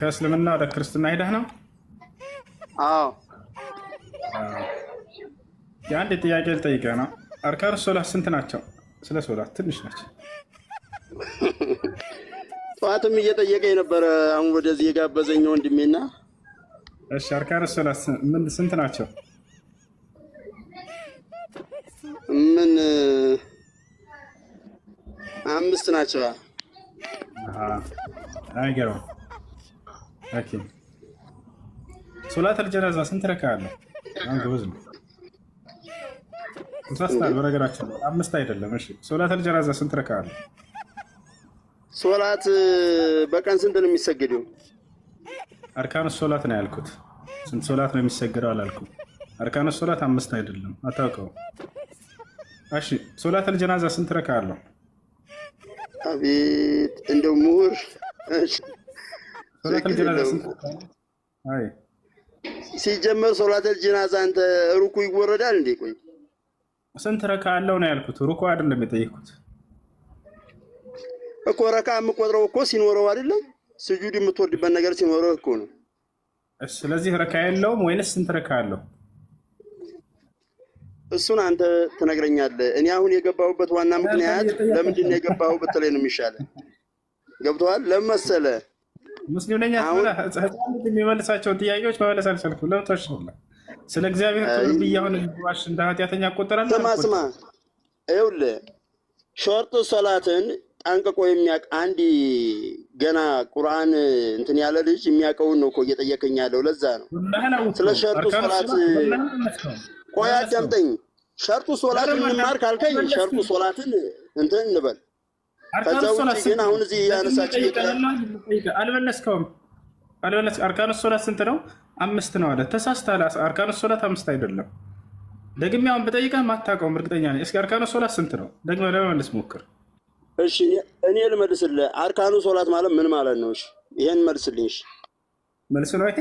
ከእስልምና ወደ ክርስትና ሄደህ ነው? አዎ። የአንድ ጥያቄ ልጠይቅህ ነው። አርካኑ ሶላት ስንት ናቸው? ስለ ሶላት ትንሽ ናቸው። ጠዋትም እየጠየቀ የነበረ አሁን ወደዚህ የጋበዘኝ ወንድሜና። እሺ አርካኑ ሶላት ስንት ናቸው? ምን 5 ናቸው። አይገርም። ኦኬ ሶላት አልጀናዛ ስንት ረካ አለው? አንገውዝ ነው ተሳስተሃል። በነገራችን 5 አይደለም። እሺ ሶላት አልጀናዛ ስንት ረካ አለው? ሶላት በቀን ስንት ነው የሚሰገደው? አርካኑ ሶላት ነው ያልኩት። ስንት ሶላት ነው የሚሰገደው አላልኩም። አርካኑ ሶላት 5 አይደለም። አታውቀውም? እሺ ሶላት አልጀናዛ ስንት ረካ አለው? አቤት እንደው ምሁር። እሺ ሶላት አልጀናዛ ስንት? አይ ሲጀመር ሶላት አልጀናዛ አንተ ሩኩ ይወረዳል እንዴ? ቆይ ስንት ረካ አለው ነው ያልኩት። ሩኩ አይደለም የጠየኩት እኮ። ረካ የምቆጥረው እኮ ሲኖረው አይደለም ስጁድ የምትወርድበት ነገር ሲኖረው እኮ ነው። ስለዚህ ረካ የለውም ወይንስ ስንት ረካ አለው? እሱን አንተ ትነግረኛለህ። እኔ አሁን የገባሁበት ዋና ምክንያት ለምንድን ነው የገባሁ በተለይ ነው የሚሻለው። ገብቶሃል? ለመሰለ ሙስሊም ነኝ ህፃን የሚመልሳቸውን ጥያቄዎች መመለስ አልቻልኩም። ለምታሽ ስለ እግዚአብሔር ክብር ብያውን ዋሽ እንደ ኃጢአተኛ እቆጠራለሁ። ስማ ይኸውልህ ሾርጥ ሶላትን ጠንቅቆ የሚያውቅ አንድ ገና ቁርአን እንትን ያለ ልጅ የሚያውቀውን ነው እኮ እየጠየቀኝ ያለው። ለዛ ነው ስለ ሾርጥ ሶላት ቆይ አዳምጠኝ። ሸርጡ ሶላትን እንማር ካልከኝ ሸርጡ ሶላትን እንትን እንበል። ከዛ ውጪ ግን አሁን እዚህ ያነሳችሁ አልመለስከውም። አርካኑ ሶላት ስንት ነው? 5 ነው አለ። ተሳስተሃል። አርካኑ ሶላት 5 አይደለም። ደግሜ አሁን በጠይቀህ ማታውቀውም እርግጠኛ ነኝ። እስኪ አርካኑ ሶላት ስንት ነው? ደግመህ ለመመለስ ሞክር። እሺ እኔ ልመልስልህ። አርካኑ ሶላት ማለት ምን ማለት ነው? እሺ ይሄን መልስልኝ። እሺ መልስ ነው ይሄ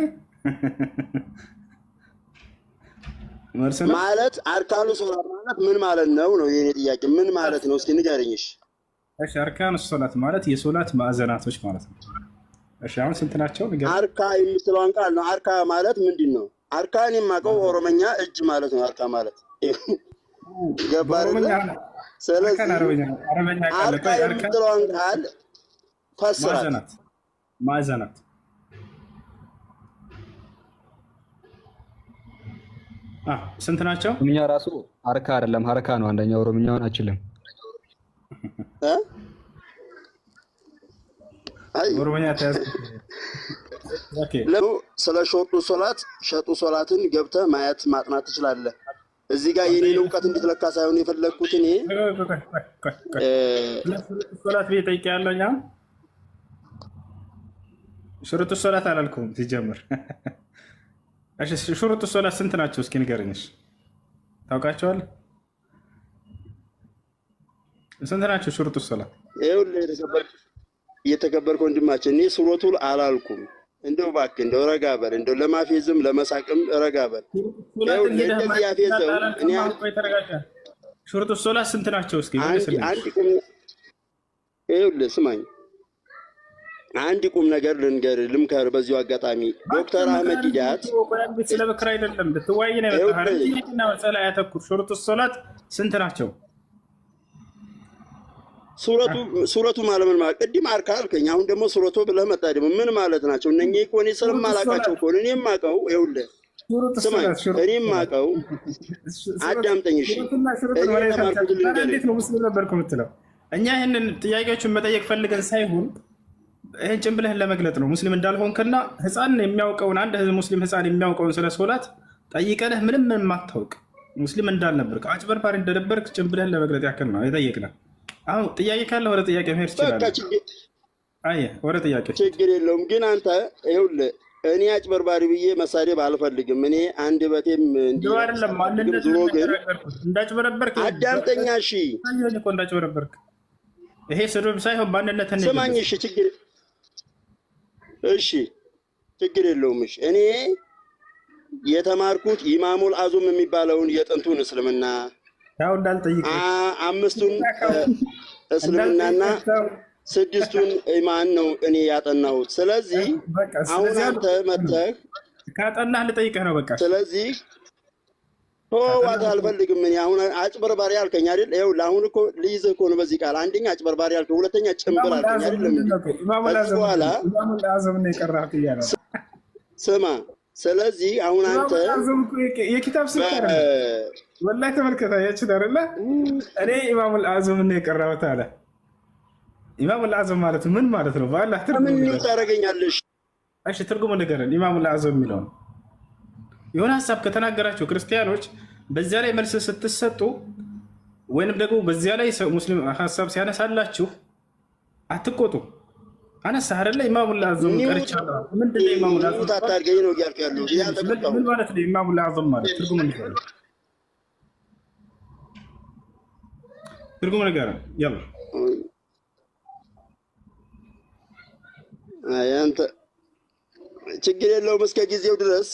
ማለት አርካኑ ሶላት ማለት ምን ማለት ነው ነው የኔ ጥያቄ። ምን ማለት ነው? እስኪ ንገረኝ። እሺ አርካኑ ሶላት ማለት የሶላት ማዕዘናቶች ማለት ነው። እሺ አሁን ስንት ናቸው? ንገረኝ። አርካ የምትለውን ቃል ነው። አርካ ማለት ምንድን ነው? አርካን የማውቀው ኦሮመኛ እጅ ማለት ነው። አርካ ማለት ገባህ? ስለዚህ አርካ የምትለውን ቃል ፈስራት። ማዕዘናት ስንት ናቸው? ኦሮምኛ ራሱ አርካ አይደለም ሀረካ ነው። አንደኛ ኦሮምኛውን አችልም። አይ ኦሮምኛ ታያዝ። ኦኬ ስለ ሸጡ ሶላትን ገብተህ ማየት ማጥናት ትችላለህ። እዚህ ጋር የኔን ዕውቀት እንድትለካ ሳይሆን የፈለግኩት እኔ ሶላት ቤት ያለውኛ ሽሩጥ ሶላት አላልኩም ሲጀምር። እሺ ሽሩጥ ሶላት ስንት ናቸው? እስኪ ንገረኝ። ታውቃቸዋለህ? ስንት ናቸው ሽሩጥ ሶላት? ይኸውልህ የተከበርክ ወንድማችን እኔ ሱረቱል አላልኩም። እንደው እባክህ እንደው ረጋ በል። እንደው ለማፌዝም ለመሳቅም ረጋ በል። ይኸውልህ እንደዚህ ያፌዘው እኔ ሽሩጥ ሶላት ስንት ናቸው? እስኪ ይኸውልህ ስማኝ፣ አንድ ቁም ነገር ልምከር በዚሁ አጋጣሚ። ዶክተር አህመድ ዲዳት ስለ ምክር አይደለም ልትወያይ ነው የመጣኸው። መሰላ ያተኩር። ሽሩጥ ሶላት ስንት ናቸው? ሱረቱ ማለት ምን ማለት? ቅድም አርካ አልከኝ፣ አሁን ደግሞ ሱረቱ ብለህ መጣ። ደግሞ ምን ማለት ናቸው እነኚህ? እኮ እኔ ስለማላውቃቸው እኮ እኔ የማውቀው ይኸውልህ ስማኝ፣ እኔ የማውቀው አዳምጠኝ። እሺ እኔ ተማርኩት ልንገርህ። እንዴት ነው ሙስሊም ነበርኩ የምትለው? እኛ ይሄንን ጥያቄዎችን መጠየቅ ፈልገን ሳይሆን ይሄን ጭንብልህን ለመግለጥ ነው። ሙስሊም እንዳልሆንክና ህፃን የሚያውቀውን አንድ ሙስሊም ህፃን የሚያውቀውን ስለ ሶላት ጠይቀንህ ምንም የማታውቅ ሙስሊም እንዳልነበርክ አጭበርባሪ እንደነበርክ ጭንብልህን ለመግለጥ ያክል ነው የጠየቅነው። አሁን ጥያቄ ካለ ወደ ጥያቄ መሄድ ትችላለህ። አይ ወደ ጥያቄ ችግር የለውም። ግን አንተ ይኸውልህ እኔ አጭበርባሪ ብዬ መሳደብ አልፈልግም። እኔ አንድ በቴም እንዲሁ አይደለም ማንነት እንዳጭበረበርክ አዳምጠኛ። እሺ እኮ እንዳጭበረበርክ ይሄ ስድብ ሳይሆን ማንነትን ስማኝ። እሺ ችግር የለውም። እሺ እኔ የተማርኩት ኢማሙል አዙም የሚባለውን የጥንቱን እስልምና ያው እንዳልጠይቅ አምስቱን እስልምናና ስድስቱን ኢማን ነው እኔ ያጠናሁት። ስለዚህ አሁን አንተ መተህ ካጠናህ ልጠይቅህ ነው በቃ። ስለዚህ ተዋት አልፈልግም። እኔ አሁን አጭበርባሪ አልከኝ አይደል? ይኸውልህ አሁን እኮ ልይዝህ እኮ ነው በዚህ ቃል። አንደኛ አጭበርባሪ አልከኝ፣ ሁለተኛ ጭምብል አልከኝ አይደለም? ከዚህ በኋላ ስማ፣ ስለዚህ አሁን አንተ የኪታብ ስልክ ወላሂ ተመልከታ ያችል አይደለ? እኔ ኢማሙል አዕዘም ነው የቀራሁት አለ። ኢማሙል አዕዘም ማለት ምን ማለት ነው? በአላህ ትርጉም ምን ታደርገኛለሽ? እሺ ትርጉሙ ንገረን። ኢማሙል አዕዘም የሚለው የሆነ ሀሳብ ከተናገራችሁ ክርስቲያኖች በዚያ ላይ መልስ ስትሰጡ ወይንም ደግሞ በዚያ ላይ ሙስሊም ሀሳብ ሲያነሳላችሁ አትቆጡ። አነሳ አይደለ? ኢማሙል አዕዘም ቀርቻለሁ። ምንድን ነው ኢማሙል አዕዘም? ታታርገኝ ነው እያልኩ ያለው ምን ማለት ነው? ኢማሙል አዕዘም ማለት ትርጉሙ ንገረን። ትርጉሙ ንገረን። ያላ አንተ ችግር የለውም። እስከ ጊዜው ድረስ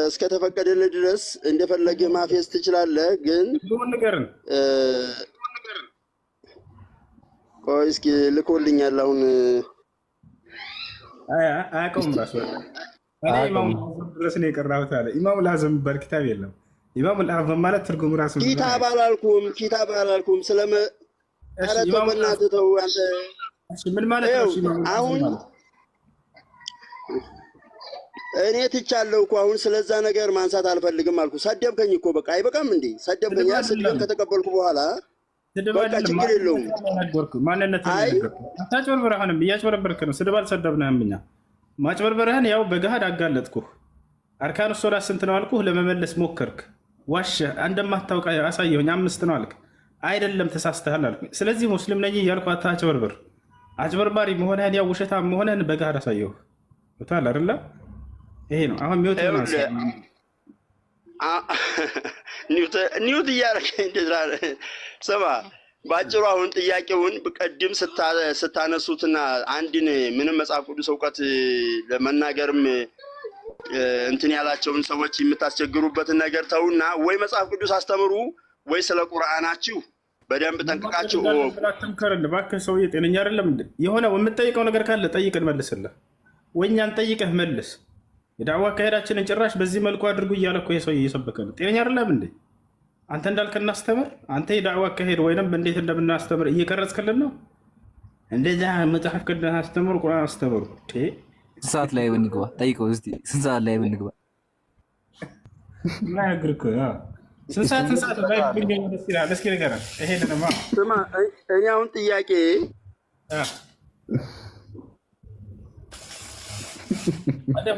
እስከተፈቀደልህ ድረስ እንደፈለግህ ማፌዝ ትችላለህ። ግን ቆይ እስኪ ልኮልኛል አሁን አያውቀውም ራሱ ኢማሙል አዕዘም ድረስ ነው የቀራሁት አለ። ኢማሙል አዕዘም የሚባል ኪታብ የለም። ኢማሙል አዕዘም ማለት ትርጉሙ ራሱ ኪታብ አላልኩም። ስለመ ኧረ ተው በእናትህ ተው አንተ። ምን ማለት ነው አሁን? እኔ ትቻለሁ እኮ አሁን ስለዛ ነገር ማንሳት አልፈልግም አልኩ። ሰደብከኝ እኮ በቃ አይበቃም እንዴ? ሰደብከኝ። ስድብን ከተቀበልኩ በኋላ በቃ ችግር የለውም። አታጭበርብር። አሁንም እያጭበረበርክ ነው። ስድብ አልሰደብንህም እኛ። ማጭበርበርህን ያው በገሃድ አጋለጥኩህ። አርካኑ ሶላት ስንት ነው አልኩህ፣ ለመመለስ ሞከርክ። ዋሸህ። እንደማታውቅ አሳየሁኝ። 5 ነው አልክ። አይደለም ተሳስተሃል አልኩኝ። ስለዚህ ሙስሊም ነኝ እያልኩ አታጭበርብር። አጭበርባሪ መሆንህን ያው ውሸታም መሆንህን በገሃድ አሳየሁህ። ታል አይደለ? ይሄ ነው አሁን ሚውት ነው ኒውት እያደረገኝ እንደዛ። ስማ ባጭሩ አሁን ጥያቄውን ቅድም ስታነሱትና አንድን ምንም መጽሐፍ ቅዱስ እውቀት ለመናገርም እንትን ያላቸውን ሰዎች የምታስቸግሩበትን ነገር ተውና ወይ መጽሐፍ ቅዱስ አስተምሩ ወይ ስለ ቁርአናችሁ በደንብ ጠንቅቃችሁ አትምከረን እባክህ። ሰውዬ ጤነኛ አይደለም እንዴ? የሆነ የምትጠይቀው ነገር ካለ ጠይቀን መልስልህ፣ ወይ እኛን ጠይቀህ መልስ። የዳዕዋ አካሄዳችንን ጭራሽ በዚህ መልኩ አድርጉ እያለ እኮ ሰውዬ እየሰበከ ነው። ጤነኛ አይደለም እንዴ? አንተ እንዳልክ እናስተምር። አንተ የዳዕዋ አካሄድ ወይንም እንዴት እንደምናስተምር እየቀረጽክልን ነው። እንደዛ መጽሐፍ ቅዱስ አስተምሩ፣ ቁርአን አስተምሩ። ስንት ሰዓት ላይ ብንግባ ጠይቀው እስኪ። ስንት ሰዓት ላይ ብንግባ ማያግርክ ስንት ሰዓት ላይ ብንገኝ ደስ ይላል። እስኪ ንገረን። ይሄንማ ስማ፣ እኔ አሁን ጥያቄ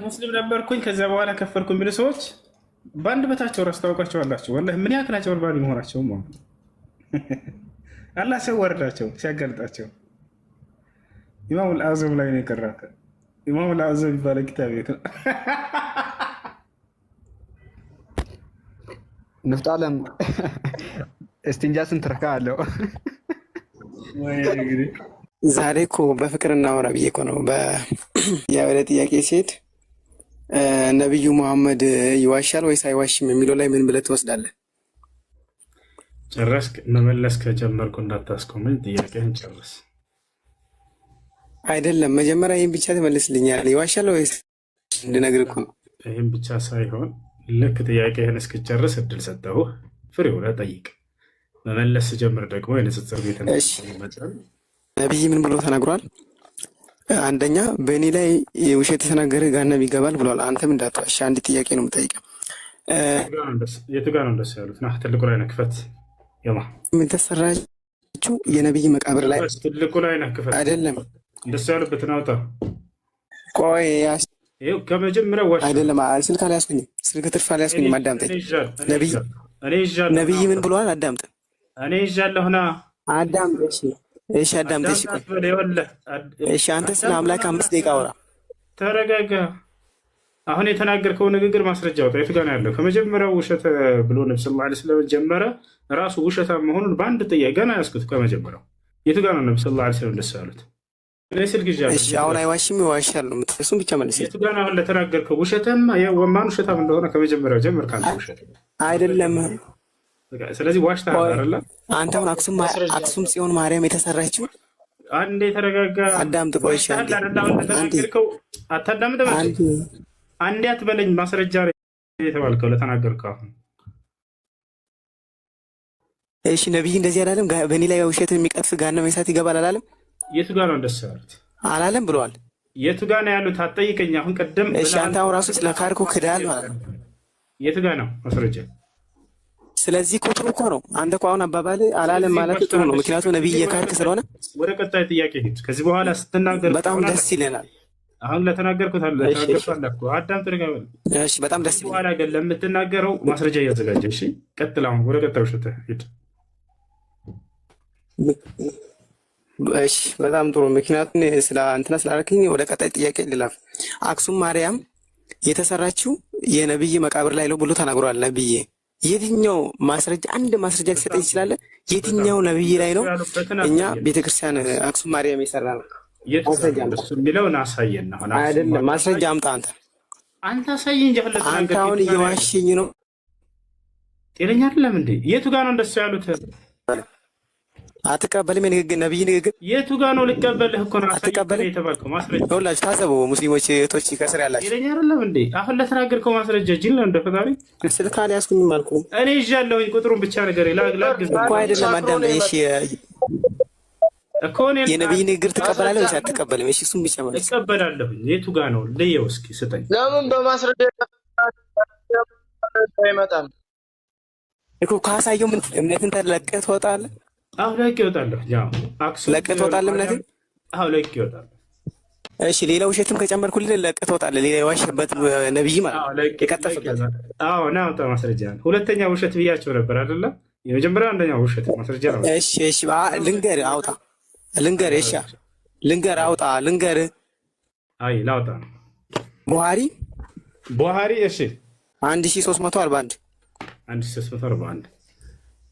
ሙስሊም ነበርኩኝ ከዚያ በኋላ ከፈርኩ የሚሉ ሰዎች በአንድ በታቸው ራስ ታውቋቸዋላችሁ። ወላሂ ምን ያክል አጭበርባሪ መሆናቸው አላህ ሲያዋርዳቸው ሲያጋልጣቸው። ኢማሙል አዕዘም ላይ ነው የቀራት። ኢማሙል አዕዘም የሚባለው ኪታብ ቤት ነው። ንፍጣለም እስቲንጃ ስንት ረካ አለው? ዛሬ እኮ በፍቅር እናወራ ብዬ እኮ ነው። ወደ ጥያቄ ሲሄድ ነቢዩ መሐመድ ይዋሻል ወይስ አይዋሽም የሚለው ላይ ምን ብለህ ትወስዳለህ? ጨረስክ? መመለስ ከጀመርኩ እንዳታስቆመኝ፣ ጥያቄህን ጨርስ። አይደለም መጀመሪያ ይህን ብቻ ትመልስልኛል። ይዋሻል ወይስ እንድነግርህ እኮ ነው። ይህን ብቻ ሳይሆን ልክ ጥያቄህን እስክጨርስ እድል ሰጠሁህ። ፍሬው ጠይቅ። መመለስ ስጀምር ደግሞ የንጽጽር ቤት ነቢይ ምን ብሎ ተናግሯል? አንደኛ በእኔ ላይ ውሸት የተናገረ ገሃነም ይገባል ብሏል። አንተም እንዳትዋሽ አንድ ጥያቄ ነው የምጠይቀው። የቱ ጋር ነው እንደሱ ያሉት? ና ትልቁ ላይ ነህ ክፈት። ምን ተሰራችው? የነቢይ መቃብር ላይ ትልቁ ላይ ነህ ክፈት። አይደለም እንደሱ ያሉበትን አውጣ። ቆይ ከመጀመሪያ ዋሽ አይደለም። ስልክ አልያዝኩኝም። ስልክ ትርፍ አልያዝኩኝም። አዳምጠኝ። ነቢይ ምን ብሏል? አዳምጥ። እኔ ይዣለሁና አዳምጥ። እሺ አዳምጥ። እሺ አንተ ስለ አምላክ 5 ደቂቃ አውራ። ተረጋጋ። አሁን የተናገርከው ንግግር ማስረጃ ወጣ። የቱ ጋር ነው ያለው? ከመጀመሪያው ውሸት ብሎ ነብዩ ሰለላሁ ዐለይሂ ወሰለም ጀመረ። ራሱ ውሸታም መሆኑን በአንድ ጥያቄ ገና ያስኩት ከመጀመሪያው። የቱ ጋር ነው ነብዩ ሰለላሁ ዐለይሂ ወሰለም እንደሱ ያሉት? እኔ ስልክ ይዣለሁ። እሺ አሁን አይዋሽም ይዋሻል ነው እሱን ብቻ መልስ። የቱ ጋር ነው አሁን ለተናገርከው ውሸትም ማን ውሸታም እንደሆነ ከመጀመሪያው ጀምር። ካንተ ውሸት አይደለም። ስለዚህ ዋሽተሃል አይደል? አንተ አሁን አክሱም ጽዮን ማርያም የተሰራችው አንዴ ተረጋጋ። አዳምጥ። ቆይ እሺ፣ አንዴ አታዳምጥም። አንዴ አትበለኝ። ማስረጃ የተባልከው ለተናገርከው አሁን እሺ። ነብይ እንደዚህ አላለም? በእኔ ላይ ውሸት የሚቀጥፍ ገሃነመ እሳት ይገባል አላለም? የቱ ጋር ነው እንደሱ ያሉት? አላለም ብለዋል። የቱ ጋር ነው ያሉት? አትጠይቀኝ። አሁን ቀደም እሺ፣ አንተ አሁን ራሱ ስለ ካርኩ ክዳል ማለት ነው። የቱ ጋር ነው ማስረጃ? ስለዚህ ቁጥሩ እኮ ነው። አንተ እኮ አሁን አባባል አላለም ማለት ጥሩ ነው፣ ምክንያቱም ነብይ የካርክ ስለሆነ። ወደ ቀጣይ ጥያቄ ሂድ። ከዚህ በኋላ ስትናገር በጣም ደስ ይለናል። አሁን ለተናገርኩት አለ ተናገርኩ አዳም ተረጋበል። እሺ፣ በጣም ደስ ይለናል። በኋላ ግን ለምትናገረው ማስረጃ እያዘጋጀ። እሺ፣ ቀጥል። አሁን ወደ ቀጣዩ ሂድ። እሺ፣ በጣም ጥሩ። ምክንያቱም ስለ አንተና ስላልከኝ ወደ ቀጣይ ጥያቄ ልላፍ። አክሱም ማርያም የተሰራችው የነብይ መቃብር ላይ ነው ብሎ ተናግሯል ነብይ። የትኛው ማስረጃ አንድ ማስረጃ ሊሰጠኝ ይችላል? የትኛው ነብይ ላይ ነው እኛ ቤተክርስቲያን አክሱም ማርያም የሰራ ነው? የሚለውን አሳየን። አይደለም ማስረጃ አምጣ። አንተ አሳየኝ እንጂ አንተ አሁን እየዋሸኝ ነው። ጤነኛ አይደለም እንዴ? የቱ ጋር ነው እንደሱ ያሉት? አትቀበልም? የንግግር ነብይ ንግግር የቱ ጋር ነው? ልቀበልህ እኮ ነው። አትቀበልም የተባልከው ማስረጃ ሁላችሁ ታዘቡ። ሙስሊሞች እህቶች ከስር ያላችሁ ጤነኛ አይደለም እንዴ? አሁን ለተናገርከው ማስረጃ ጅል ነው እንደ ፈጣሪ። ስልክ አልያዝኩኝም አልኩህ እኔ ይዣለሁኝ። ቁጥሩን ብቻ ነገር ላግዝ እኮ አይደለም። አዳምጠኝ እሺ። የነብይ ንግግር ትቀበላለህ ወይስ አትቀበልም? እሺ፣ እሱም ብቻ ማለት እቀበላለሁኝ። የቱ ጋር ነው ልየው እስኪ ስጠኝ። ለምን በማስረጃ አይመጣም እኮ? ካሳየው ምን እምነትን ተለቀህ ትወጣለህ? አዎ ለቅ ይወጣለሁ። ያው አክሱም ለቀህ ትወጣለህ እምነትን? አዎ ለቅ ይወጣለሁ። እሺ፣ ሌላ ውሸትም ከጨመርኩልህ ለቀህ ትወጣለህ። ሌላ የዋሸበት ነብይ ማለት ነው የቀጠፈበት። አዎ ና አውጣ ማስረጃ። ሁለተኛ ውሸት ብያቸው ነበር አይደለ? የመጀመሪያው አንደኛው ውሸት ማስረጃ ነው። እሺ፣ እሺ፣ ልንገርህ አውጣ ልንገር እሺ፣ ልንገር አውጣ ልንገር። አይ ላውጣ ነው። ቡሃሪ እሺ፣ 1341 1341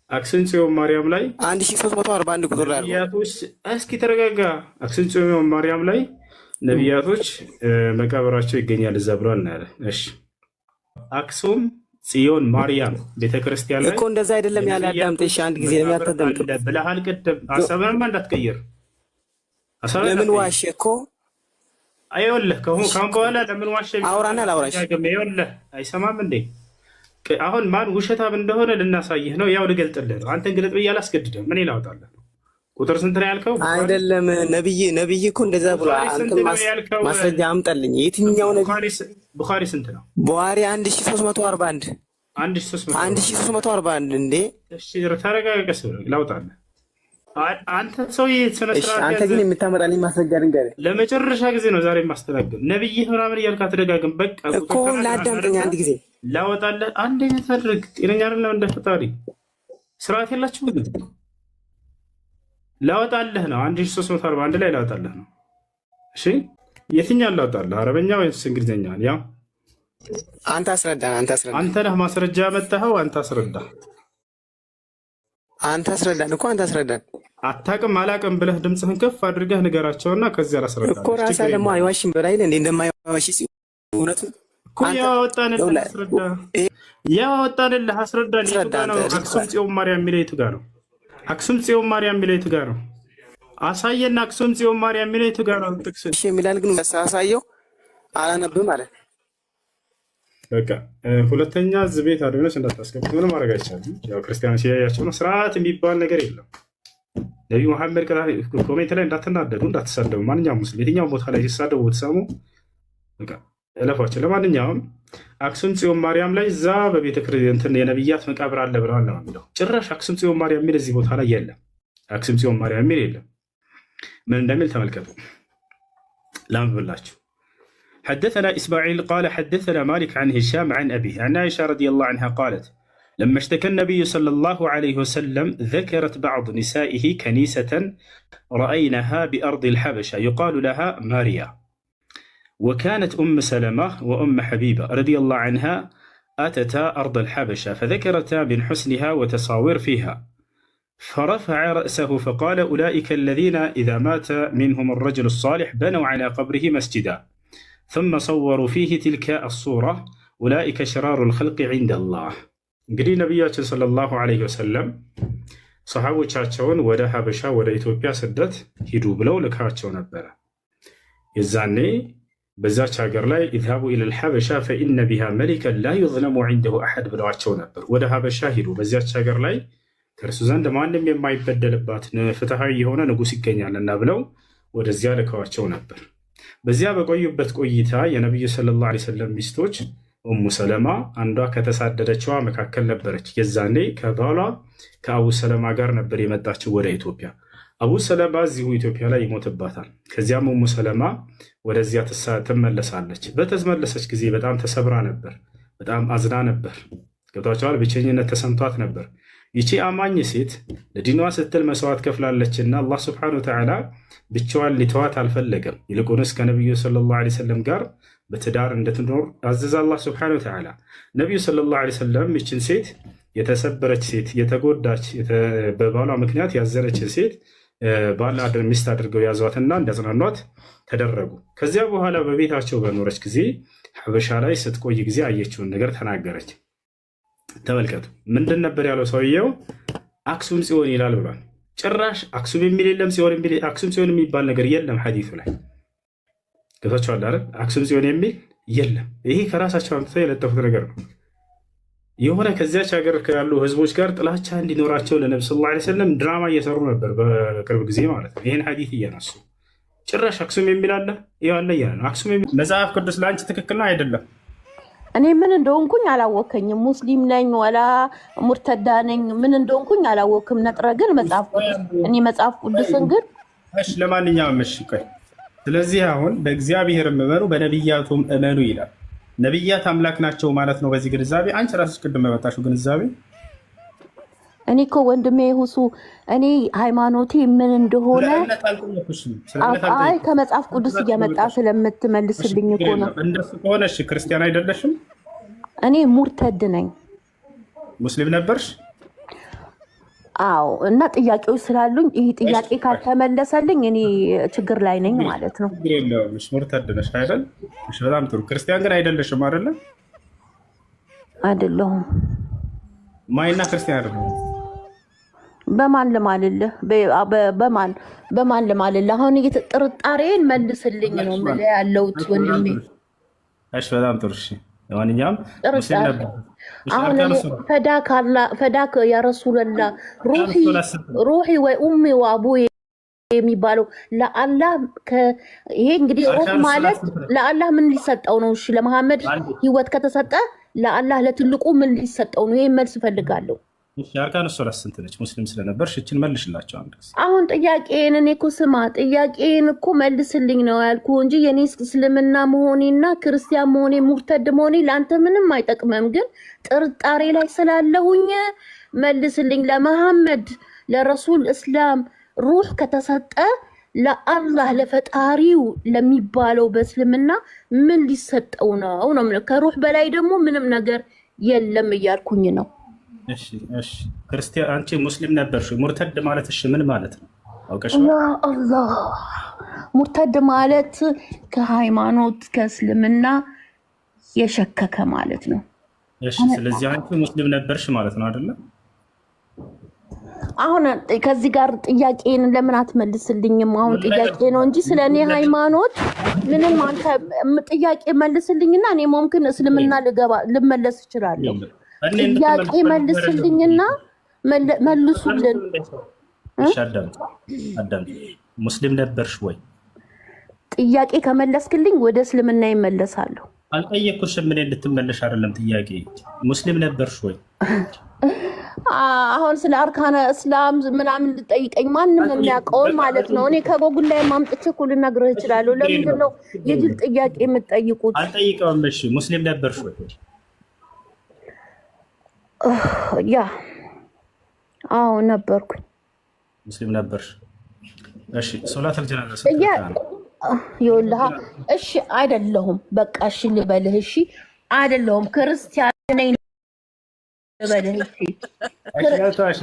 አክሱም ጽዮን ማርያም ላይ 1341 ቁጥር ላይ ነቢያቶች፣ እስኪ ተረጋጋ። አክሱም ጽዮን ማርያም ላይ ነቢያቶች መቃብራቸው ይገኛል እዛ ብሏል ነው ያለ። እሺ፣ አክሱም ጽዮን ማርያም ቤተክርስቲያን ላይ እኮ እንደዛ አይደለም ያለ። አዳምጥ እሺ፣ አንድ ጊዜ ለሚያተደምጥ ብለሃል ቅድም። ሀሳብህንማ እንዳትቀይር። ለምን ዋሽ እኮ አይወለህ ካሁን በኋላ ለምን ዋሽ? አውራና ላውራሽ ይኸውልህ፣ አይሰማም እንዴ? አሁን ማን ውሸታም እንደሆነ ልናሳይህ ነው። ያው ልገልጥልህ ነው። አንተን ግለጥ ብዬ አላስገድድም። ምን ላውጣለህ? ቁጥር ስንት ነው ያልከው? አይደለም ነብይ እኮ እንደዛ ብሎ አንተ ማስረጃ አምጣልኝ። የትኛው ነብይ? ቡኻሪ ስንት ነው? ቡኻሪ 1341 1341 እንዴ? እሺ ተረጋጋስ ላውጣለህ። አንተ ሰውዬ አንተ ግን የምታመጣልኝ ማስረጃ ልንገርህ። ለመጨረሻ ጊዜ ነው ዛሬ የማስተናገድ። ነብይ ምናምን እያልክ አትደጋግም። በቃ እኮ ላዳምጠኝ አንድ ጊዜ ላወጣለህ። አንድ አይነት አድርግ። ጤነኛ አይደለም እንደ ፈጣሪ። ስርዓት የላችሁም ግን ላወጣለህ ነው። 1341 ላይ ላወጣለህ ነው። እሺ የትኛውን ላወጣለህ? አረበኛ ወይስ እንግሊዝኛ? ያው አንተ አስረዳን። አንተ ነህ ማስረጃ ያመጣኸው። አንተ አስረዳን እኮ አንተ አስረዳን። አታውቅም አላውቅም ብለህ ድምፅህን ከፍ አድርገህ ንገራቸውና ከዚያ ላስረዳ እኮ። ራስህ ደግሞ አይዋሽም በላይ እንደማይዋሽ እውነቱ እኮ ያወጣንልህ አስረዳን። የቱ ጋር ነው አክሱም ጽዮን ማርያም የሚለው? የቱ ጋር ነው አክሱም ጽዮን ማርያም የሚለው? የቱ ጋር ነው? አሳየና። አክሱም ጽዮን ማርያም የሚለው የቱ ጋር ነው? ጥቅስ እሺ የሚላል ግን አሳየው። አላነብም ማለት በቃ ሁለተኛ እዚህ ቤት አድነች እንዳታስገቡት። ምንም ማድረግ አይቻልም። ያው ክርስቲያኖች ሲያያቸው ነው። ስርዓት የሚባል ነገር የለም። ነቢዩ መሐመድ ኮሜንት ላይ እንዳትናደዱ፣ እንዳትሳደቡ። ማንኛውም ሙስሊም የትኛውም ቦታ ላይ ሲሳደቡ ብትሰሙ እለፏቸው። ለማንኛውም አክሱም ጽዮን ማርያም ላይ እዛ በቤተ ክርስቲያን የነቢያት መቃብር አለ ብለዋል ነው የሚለው። ጭራሽ አክሱም ጽዮን ማርያም የሚል እዚህ ቦታ ላይ የለም። አክሱም ጽዮን ማርያም የሚል የለም። ምን እንደሚል ተመልከቱ። ላንብብላችሁ። حدثنا إسماعيل قال حدثنا مالك عن هشام عن أبيه عن عائشة رضي الله عنها قالت لما اشتكى النبي صلى الله عليه وسلم ذكرت بعض نسائه كنيسة رأيناها بأرض الحبشة يقال لها ماريا، وكانت أم سلمة وأم حبيبة رضي الله عنها أتتا أرض الحبشة فذكرتا من حسنها وتصاوير فيها، فرفع رأسه فقال أولئك الذين إذا مات منهم الرجل الصالح بنوا على قبره مسجدا ثم صوروا فيه تلك الصورة أولئك شرار الخلق عند الله። እንግዲህ ነቢያችን ሰለላሁ ዐለይሂ ወሰለም ሰሃቦቻቸውን ወደ ሀበሻ ወደ ኢትዮጵያ ስደት ሂዱ ብለው ልካቸው ነበረ። የዛኔ በዛች ሀገር ላይ ኢዝሃቡ ኢለል ሐበሻ ፈኢነ ቢሃ መሊከን ላ ዩዝለሙ ዐንደሁ አሐድ ብለዋቸው ነበር። ወደ ሀበሻ ሂዱ፣ በዚያች ሀገር ላይ ከእርሱ ዘንድ ማንም የማይበደልባት ፍትሐዊ የሆነ ንጉሥ ይገኛልና ብለው ወደዚያ ልከዋቸው ነበር። በዚያ በቆዩበት ቆይታ የነቢዩ ሰለላሁ ዐለይሂ ወሰለም ሚስቶች ኡሙ ሰለማ አንዷ ከተሳደደችዋ መካከል ነበረች። የዛኔ ከባሏ ከአቡ ሰለማ ጋር ነበር የመጣችው ወደ ኢትዮጵያ። አቡ ሰለማ እዚሁ ኢትዮጵያ ላይ ይሞትባታል። ከዚያም ኡሙ ሰለማ ወደዚያ ትመለሳለች። በተመለሰች ጊዜ በጣም ተሰብራ ነበር፣ በጣም አዝና ነበር። ገብቷቸዋል። ብቸኝነት ተሰምቷት ነበር። ይቺ አማኝ ሴት ለዲኗ ስትል መስዋዕት ከፍላለችና አላህ ስብሐነሁ ወተዓላ ብቻዋን ሊተዋት አልፈለገም። ይልቁንስ ከነቢዩ ሰለላሁ ዐለይሂ ወሰለም ጋር በትዳር እንድትኖር አዘዘ አላህ ስብሐነሁ ወተዓላ። ነቢዩ ሰለላሁ ዐለይሂ ወሰለም ይችን ሴት የተሰበረች ሴት፣ የተጎዳች፣ በባሏ ምክንያት ያዘነችን ሴት ባል ሚስት አድርገው ያዟትና እንዲያጽናኗት ተደረጉ። ከዚያ በኋላ በቤታቸው በኖረች ጊዜ ሐበሻ ላይ ስትቆይ ጊዜ አየችውን ነገር ተናገረች። ተመልከቱ፣ ምንድን ነበር ያለው ሰውየው? አክሱም ጽዮን ይላል ብሏል። ጭራሽ አክሱም የሚል የለም፣ አክሱም ጽዮን የሚባል ነገር የለም ሐዲሱ ላይ ገብታችኋል አይደል? አክሱም ጽዮን የሚል የለም። ይሄ ከራሳቸው አምጥተው የለጠፉት ነገር ነው። የሆነ ከዚያች ሀገር ያሉ ህዝቦች ጋር ጥላቻ እንዲኖራቸው ለነብዩ ሰለላሁ ዐለይሂ ወሰለም ድራማ እየሰሩ ነበር፣ በቅርብ ጊዜ ማለት ነው። ይህን ሐዲስ እያነሱ ጭራሽ አክሱም የሚል አለ ያለ ያ ነው። አክሱም የሚል መጽሐፍ ቅዱስ ለአንቺ ትክክል ነው አይደለም? እኔ ምን እንደሆንኩኝ አላወከኝም። ሙስሊም ነኝ ወላ ሙርተዳ ነኝ ምን እንደሆንኩኝ አላወክም። ነጥረ ግን መጽሐፍ ቅዱስ እኔ መጽሐፍ ቅዱስን ግን እሺ፣ ለማንኛውም እሺ፣ ቆይ ስለዚህ አሁን በእግዚአብሔር እመኑ በነቢያቱም እመኑ ይላል። ነቢያት አምላክ ናቸው ማለት ነው። በዚህ ግንዛቤ አንቺ ራስሽ ቅድም መጣሽው ግንዛቤ። እኔ እኮ ወንድሜ ሁሱ እኔ ሃይማኖቴ ምን እንደሆነ አይ ከመጽሐፍ ቅዱስ እየመጣ ስለምትመልስልኝ እኮ ነው። እንደሱ ከሆነ እሺ፣ ክርስቲያን አይደለሽም? እኔ ሙርተድ ነኝ። ሙስሊም ነበርሽ? አዎ። እና ጥያቄዎች ስላሉኝ ይህ ጥያቄ ካልተመለሰልኝ እኔ ችግር ላይ ነኝ ማለት ነው። ሙርተድ ነሽ አይደል? እሺ፣ በጣም ጥሩ። ክርስቲያን ግን አይደለሽም አይደለ? አይደለሁም። ማይና ክርስቲያን አይደለም። በማን ልማልልህ? በማን ልማልልህ? አሁን ጥርጣሬን መልስልኝ ነው የምልህ ያለሁት ወንድሜ። እሺ፣ በጣም ጥሩ። እሺ፣ ለማንኛውም ሙስሊም ነበር። አሁን ፈዳክ ያ ረሱለላ ሩሒ ወይ ኡሚ ወአቡ የሚባለው ለአላህ ይሄ እንግዲህ ሩህ ማለት ለአላህ ምን ሊሰጠው ነው? እሺ፣ ለመሐመድ ህይወት ከተሰጠ ለአላህ ለትልቁ ምን ሊሰጠው ነው? ይሄን መልስ እፈልጋለሁ። እሺ፣ አርካኑ ሶላት ስንት ነች? ሙስሊም ስለነበርሽ እችን መልሽላቸው አንድ ጊዜ። አሁን ጥያቄን እኔ እኮ ስማ፣ ጥያቄን እኮ መልስልኝ ነው ያልኩ እንጂ የኔ እስልምና መሆኔና ክርስቲያን መሆኔ ሙርተድ መሆኔ ለአንተ ምንም አይጠቅመም። ግን ጥርጣሬ ላይ ስላለሁኝ መልስልኝ። ለመሐመድ ለረሱል እስላም ሩህ ከተሰጠ ለአላህ ለፈጣሪው ለሚባለው በእስልምና ምን ሊሰጠው ነው ነው? ከሩህ በላይ ደግሞ ምንም ነገር የለም እያልኩኝ ነው። እሺ፣ እሺ፣ ክርስቲያን አንቺ ሙስሊም ነበርሽ። ሙርተድ ማለት እሺ ምን ማለት ነው አውቀሽው? ያ አላህ፣ ሙርተድ ማለት ከሃይማኖት ከእስልምና የሸከከ ማለት ነው። እሺ፣ ስለዚህ አንቺ ሙስሊም ነበርሽ ማለት ነው አይደለ? አሁን ከዚህ ጋር ጥያቄን ለምን አትመልስልኝም? አሁን ጥያቄ ነው እንጂ ስለኔ ሃይማኖት ምንም አንተ ጥያቄ መልስልኝና እኔ ሙምኪን እስልምና ልመለስ እችላለሁ። ጥያቄ መልስልኝና መልሱልን። እሺ፣ አዳምጥ። ሙስሊም ነበርሽ ወይ? ጥያቄ ከመለስክልኝ ወደ እስልምና ይመለሳለሁ። አልጠየኩሽም። ምን እንድትመለሽ አይደለም ጥያቄ። ሙስሊም ነበርሽ ወይ? አሁን ስለ አርካነ እስላም ምናምን ልጠይቀኝ ማንም የሚያውቀውን ማለት ነው። እኔ ከጎጉል ላይ ማምጥቼ እኮ ልነግርህ እችላለሁ። ለምንድን ነው የጅል ጥያቄ የምትጠይቁት? አልጠይቀውም። እሺ፣ ሙስሊም ነበርሽ ወይ? ያ አዎ ነበርኩኝ። ሙስሊም ነበርሽ? እሺ፣ ሶላት አልጀናዛ ይኸውልህ፣ እሺ አይደለሁም። በቃ እሺ ልበልህ። እሺ አይደለሁም፣ ክርስቲያን ነኝ ልበልህ። እሺ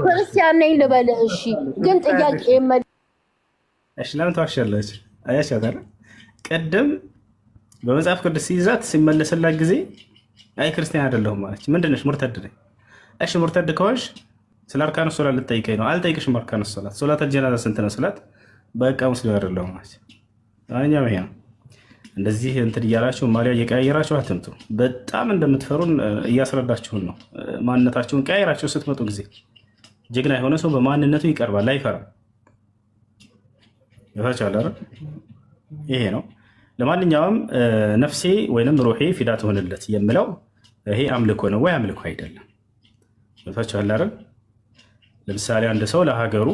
ክርስቲያን ነኝ ልበልህ። እሺ ግን ጥያቄ እሺ፣ ለምን ተዋሻለች? አያሻት አይደል? ቅድም በመጽሐፍ ቅዱስ ሲይዛት ሲመለስላት ጊዜ አይ ክርስቲያን አይደለሁም ማለች። ምንድን ነሽ? ሙርተድ ነኝ። እሺ ሙርተድ ከሆንሽ ስለ አርካኑ ሶላት ልጠይቀኝ ነው? አልጠይቅሽም። አርካኑ ሶላት ሶላተል ጀናዛ ስንት ነው ስላት በቃ ሙስሊም አይደለሁም ማለት አኛው ይሄ ነው። እንደዚህ እንትን እያላችሁ ማሊያ እየቀያየራችሁ አትምጡ። በጣም እንደምትፈሩን እያስረዳችሁን ነው። ማንነታችሁን ቀያየራችሁ ስትመጡ ጊዜ ጀግና የሆነ ሰው በማንነቱ ይቀርባል፣ አይፈራም። ይፈቻል አይደል? ይሄ ነው። ለማንኛውም ነፍሴ ወይንም ሩሄ ፊዳ ትሆንለት የምለው ይሄ አምልኮ ነው ወይ አምልኮ አይደለም? ይፈቻል አይደል? ለምሳሌ አንድ ሰው ለሀገሩ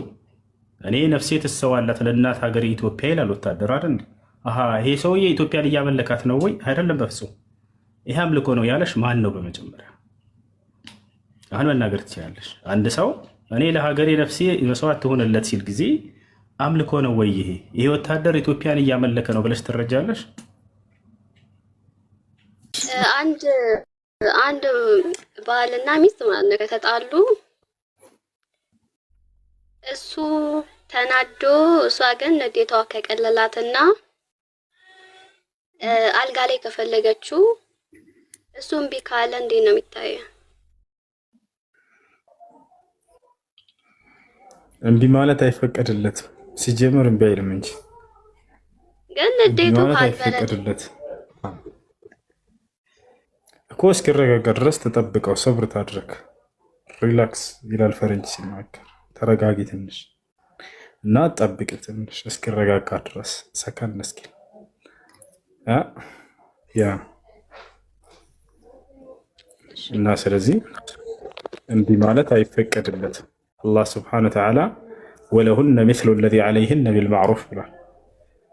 እኔ ነፍሴ ትሰዋላት ለእናት ሀገር ኢትዮጵያ ይላል ወታደር አይደል? አሃ ይሄ ሰውዬ ኢትዮጵያን እያመለካት ነው ወይ? አይደለም፣ በፍጹም ይሄ አምልኮ ነው ያለሽ ማን ነው? በመጀመሪያ አሁን መናገር ትችላለሽ። አንድ ሰው እኔ ለሀገሬ ነፍሴ መስዋዕት ትሆንለት ሲል ጊዜ አምልኮ ነው ወይ ይሄ? ይሄ ወታደር ኢትዮጵያን እያመለከ ነው ብለሽ ትረጃለሽ? አንድ ባልና ሚስት ማለት ነው ከተጣሉ እሱ ተናዶ እሷ ግን ንዴቷ ከቀለላትና አልጋ ላይ ከፈለገችው እሱ እምቢ ካለ እንዴት ነው የሚታየው? እምቢ ማለት አይፈቀድለትም። ሲጀምር እምቢ አይልም እንጂ ግን ንዴቱ አይፈቀድለት እኮ እስኪረጋጋ ድረስ ተጠብቀው ሰብር ታድርግ። ሪላክስ ይላል ፈረንጅ ሲናገር። ተረጋጊ ትንሽ እና ጠብቂ ትንሽ እስኪረጋጋ ድረስ ሰከን እስኪል ያ እና ስለዚህ እምቢ ማለት አይፈቀድለትም። አላህ ስብሐነ ወተዓላ ወለሁነ ሚስሉ ለዚ ዐለይሂነ ቢልማዕሩፍ ብሏል።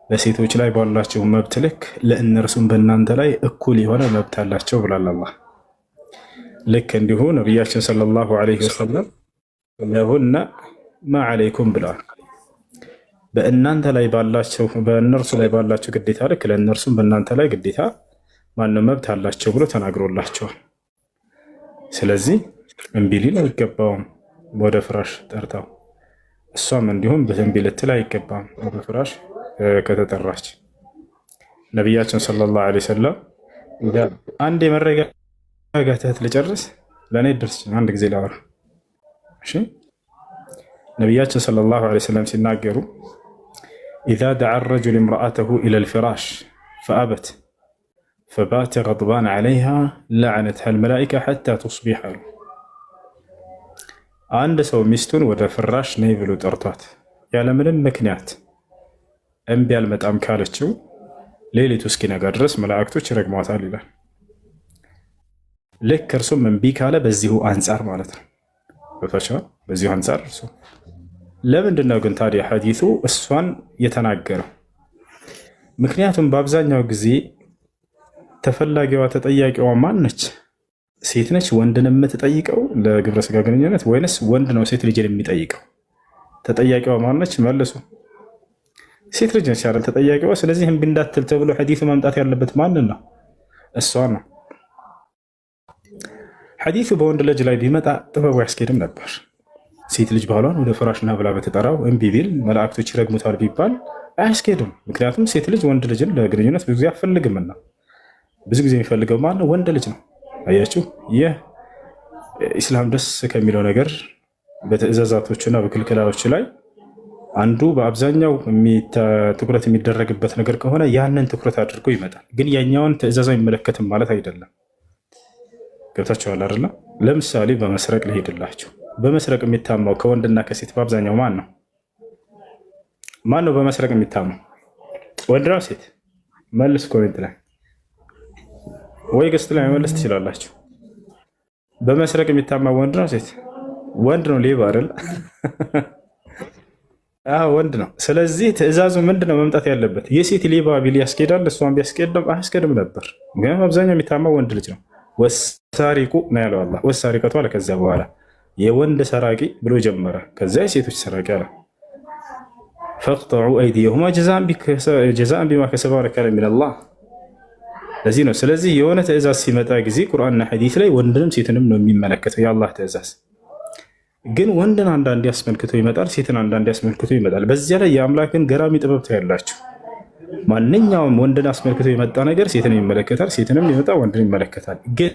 በሴቶች ላይ ባላቸው መብት ልክ ለእነርሱም በእናንተ ላይ እኩል የሆነ መብት አላቸው ብሏል አላህ። ልክ እንዲሁ ነቢያችን ሰለላሁ ዐለይሂ ወሰለም ለሁነ ማ ዐለይኩም ብለዋል። በእናንተ ላይ ባላቸው በእነርሱ ላይ ባላቸው ግዴታ ልክ ለእነርሱም በእናንተ ላይ ግዴታ ማነው መብት አላቸው ብሎ ተናግሮላቸዋል። ስለዚህ እምቢ ሊል አይገባውም ወደ ፍራሽ ጠርታው፣ እሷም እንዲሁም እምቢ ልትል አይገባም ወደ ፍራሽ ከተጠራች። ነቢያችን ሰለላሁ ዐለይሂ ወሰለም አንድ የመረጋጋት ልጨርስ ለእኔ ድርስ አንድ ጊዜ ላወራ። እሺ ነቢያችን ሰለላሁ ዐለይሂ ወሰለም ሲናገሩ ኢዛ ደዓ ረጁል እምረአተሁ ኢለል ፊራሽ ፈአበት ፈባተ ገድባን ዐለይሃ ለዐነትሃ አልመላኢካ ሐታ ቱስቢሕ አሉ። አንድ ሰው ሚስቱን ወደ ፍራሽ ነይ ብሎ ጠርቷት ያለምንም ምክንያት እምቢ አልመጣም ካለችው ሌሊቱ እስኪነጋ ድረስ መላእክቶች ይረግሟታል ይላል። ልክ እርሱም እምቢ ካለ በዚሁ አንጻር ማለት ነው። በዚሁ አንጻር እርሱ ለምንድን ነው ግን ታዲያ ሐዲሱ እሷን የተናገረው? ምክንያቱም በአብዛኛው ጊዜ ተፈላጊዋ ተጠያቂዋ ማን ነች? ሴት ነች ወንድን የምትጠይቀው ለግብረ ስጋ ግንኙነት ወይንስ ወንድ ነው ሴት ልጅን የሚጠይቀው? ተጠያቂዋ ማን ነች? መልሱ። ሴት ልጅ ነች አይደል ተጠያቂዋ። ስለዚህ እምቢ እንዳትል ተብሎ ሐዲሱ መምጣት ያለበት ማንን ነው? እሷ ነው። ሐዲሱ በወንድ ልጅ ላይ ቢመጣ ጥበቡ ያስኬድም ነበር። ሴት ልጅ ባሏን ወደ ፍራሽና ብላ በተጠራው እምቢ ቢል መላእክቶች ይረግሙታል ቢባል አያስኬድም። ምክንያቱም ሴት ልጅ ወንድ ልጅን ለግንኙነት ብዙ ጊዜ አትፈልግምና፣ ብዙ ጊዜ የሚፈልገው ማን ነው? ወንድ ልጅ ነው። አያችሁ፣ ይህ ኢስላም ደስ ከሚለው ነገር በትዕዛዛቶችና በክልክላዎች ላይ አንዱ በአብዛኛው ትኩረት የሚደረግበት ነገር ከሆነ ያንን ትኩረት አድርጎ ይመጣል። ግን ያኛውን ትዕዛዝ አይመለከትም ማለት አይደለም። ገብታችኋል አይደለ? ለምሳሌ በመስረቅ ልሄድላችሁ። በመስረቅ የሚታማው ከወንድና ከሴት በአብዛኛው ማን ነው? ማን ነው በመስረቅ የሚታማው? ወንድ ነው ሴት? መልስ ኮሜንት ላይ ወይ ገስት ላይ መመለስ ትችላላችሁ። በመስረቅ የሚታማው ወንድ ነው ሴት? ወንድ ነው። ሌባ አይደል? ወንድ ነው። ስለዚህ ትዕዛዙ ምንድነው መምጣት ያለበት? የሴት ሌባ ቢል ያስኬዳል፣ እሷን ቢያስኬድም አያስኬድም ነበር። ምክንያቱም አብዛኛው የሚታማው ወንድ ልጅ ነው። ወሳሪቁ ነው ያለው አላህ። ወሳሪቀቱ አለ። ከዚያ በኋላ የወንድ ሰራቂ ብሎ ጀመረ። ከዚያ የሴቶች ሰራቂ አለ። ፈቅጠዑ አይዲየሁማ ጀዛአን ቢማ ከሰባ ነካለን ሚነላህ። ለዚህ ነው። ስለዚህ የሆነ ትዕዛዝ ሲመጣ ጊዜ ቁርአንና ሐዲስ ላይ ወንድንም ሴትንም ነው የሚመለከተው የአላህ ትዕዛዝ። ግን ወንድን አንዳንዴ አስመልክቶ ይመጣል፣ ሴትን አንዳንዴ አስመልክቶ ይመጣል። በዚያ ላይ የአምላክን ገራሚ ጥበብ ታያላችሁ። ማንኛውም ወንድን አስመልክቶ የመጣ ነገር ሴትን ይመለከታል፣ ሴትንም የመጣ ወንድን ይመለከታል። ግን